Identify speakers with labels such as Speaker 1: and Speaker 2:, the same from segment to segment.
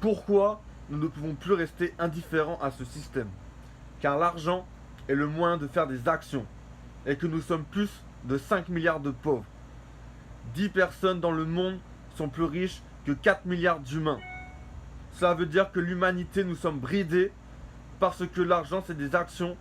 Speaker 1: Pourquoi nous ne pouvons plus rester indifférents à ce système? Car l'argent est le moyen de faire des actions et que nous sommes plus de 5 milliards de pauvres. 10 personnes dans le monde sont plus riches que 4 milliards d'humains. Cela veut dire que l'humanité, nous sommes bridés parce que l'argent, c'est des actions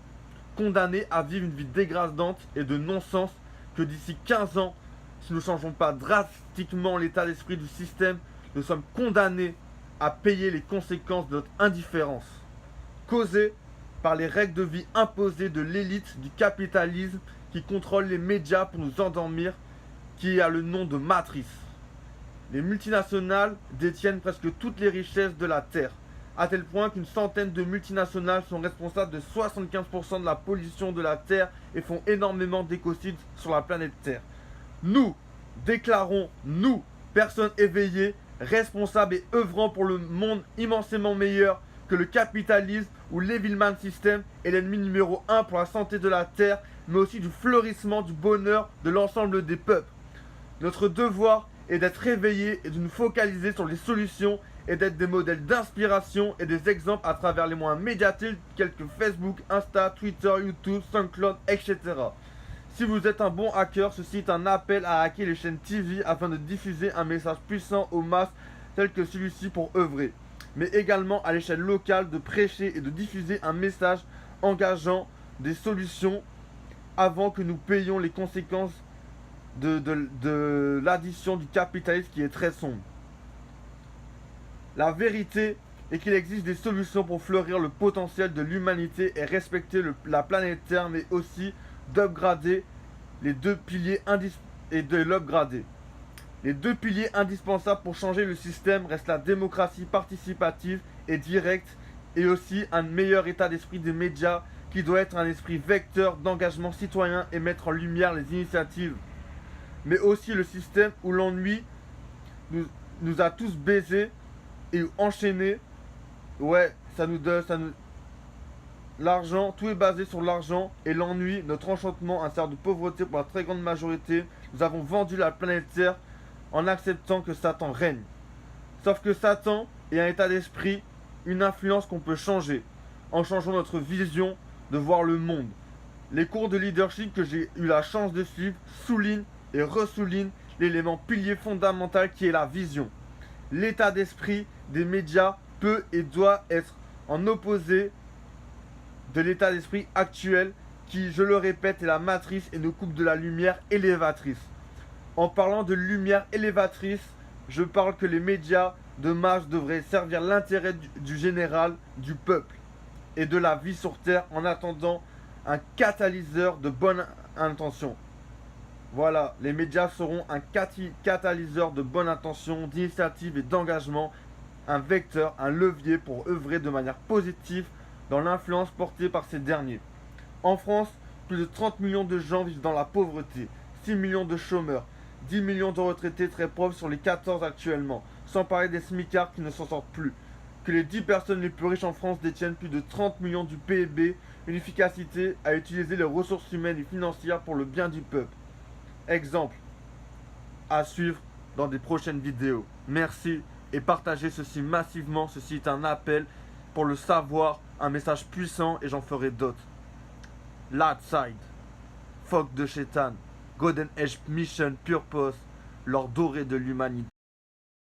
Speaker 1: condamnées à vivre une vie dégradante et de non-sens que d'ici 15 ans, si nous ne changeons pas drastiquement l'état d'esprit du système, nous sommes condamnés à payer les conséquences de notre indifférence, causée par les règles de vie imposées de l'élite du capitalisme qui contrôle les médias pour nous endormir, qui a le nom de matrice. Les multinationales détiennent presque toutes les richesses de la Terre, à tel point qu'une centaine de multinationales sont responsables de 75% de la pollution de la Terre et font énormément d'écocides sur la planète Terre. Nous déclarons, nous, personnes éveillées, responsables et œuvrant pour le monde immensément meilleur que le capitalisme ou l'Evilman System est l'ennemi numéro 1 pour la santé de la Terre, mais aussi du fleurissement du bonheur de l'ensemble des peuples. Notre devoir est d'être réveillés et de nous focaliser sur les solutions et d'être des modèles d'inspiration et des exemples à travers les moyens médiatiques tels que Facebook, Insta, Twitter, YouTube, SoundCloud, etc. Si vous êtes un bon hacker, ceci est un appel à hacker les chaînes TV afin de diffuser un message puissant aux masses tel que celui-ci pour œuvrer, mais également à l'échelle locale de prêcher et de diffuser un message engageant des solutions avant que nous payions les conséquences de l'addition du capitalisme qui est très sombre. La vérité est qu'il existe des solutions pour fleurir le potentiel de l'humanité et respecter la planète Terre, mais aussi d'upgrader les deux piliers Les deux piliers indispensables pour changer le système restent la démocratie participative et directe et aussi un meilleur état d'esprit des médias qui doit être un esprit vecteur d'engagement citoyen et mettre en lumière les initiatives. Mais aussi le système où l'ennui nous a tous baisés et enchaînés. Ouais, l'argent, tout est basé sur l'argent et l'ennui, notre enchantement, un cercle de pauvreté pour la très grande majorité. Nous avons vendu la planète Terre en acceptant que Satan règne. Sauf que Satan est un état d'esprit, une influence qu'on peut changer, en changeant notre vision de voir le monde. Les cours de leadership que j'ai eu la chance de suivre soulignent et ressoulignent l'élément pilier fondamental qui est la vision. L'état d'esprit des médias peut et doit être en opposé de l'état d'esprit actuel qui, je le répète, est la matrice et nous coupe de la lumière élévatrice. En parlant de lumière élévatrice, je parle que les médias de masse devraient servir l'intérêt du général, du peuple et de la vie sur Terre en attendant un catalyseur de bonne intention. Voilà, les médias seront un catalyseur de bonne intention, d'initiative et d'engagement, un vecteur, un levier pour œuvrer de manière positive dans l'influence portée par ces derniers. En France, plus de 30 millions de gens vivent dans la pauvreté, 6 millions de chômeurs, 10 millions de retraités très pauvres sur les 14 actuellement, sans parler des smicards qui ne s'en sortent plus. Que les 10 personnes les plus riches en France détiennent plus de 30 millions du PIB, une efficacité à utiliser les ressources humaines et financières pour le bien du peuple. Exemple à suivre dans des prochaines vidéos. Merci et partagez ceci massivement. Ceci est un appel pour le savoir, un message puissant et j'en ferai d'autres. Light side, fuck de Shaitan, Golden Age Mission Purpose, l'or doré de l'humanité.